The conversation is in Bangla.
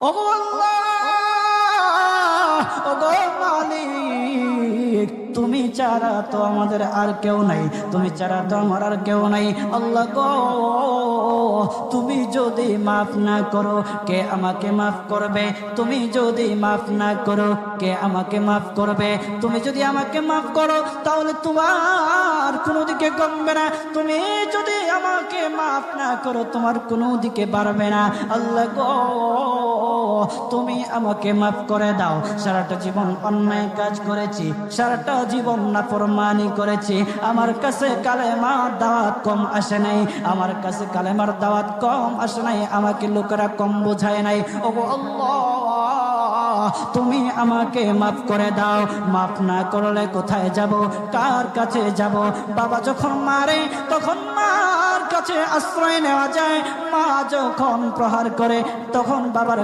ওগো আল্লাহ, ওগো মালিক, তুমি ছাড়া তো আমাদের আর কেউ নাই, তুমি ছাড়া তো আমার আর কেউ নাই। আল্লাহ গো, তুমি যদি মাফ না করো কে আমাকে মাফ করবে? তুমি যদি মাফ না করো কে আমাকে মাফ করবে? তুমি যদি আমাকে মাফ করো তাহলে তোমার কোনো দিকে কমবে না, তুমি যদি আমাকে মাফ না করো তোমার কোনো দিকে বাড়বে না। আল্লাহ গো, তুমি আমাকে মাফ করে দাও। সারাটা জীবন অন্যায় কাজ করেছি, সারাটা জীবন নাফরমানি করেছি, আমার কাছে কালেমার দাওয়াত কম আসে নাই, আমার কাছে কালেমার দাওয়াত কম আসে নাই, আমাকে লোকেরা কম বোঝায় নাই। ওগো আল্লাহ, তুমি আমাকে মাফ করে দাও। মাফ না করলে কোথায় যাব, কার কাছে যাব? বাবা যখন মারে তখন মার কাছে আশ্রয় নেওয়া যায়, মা যখন প্রহার করে তখন বাবার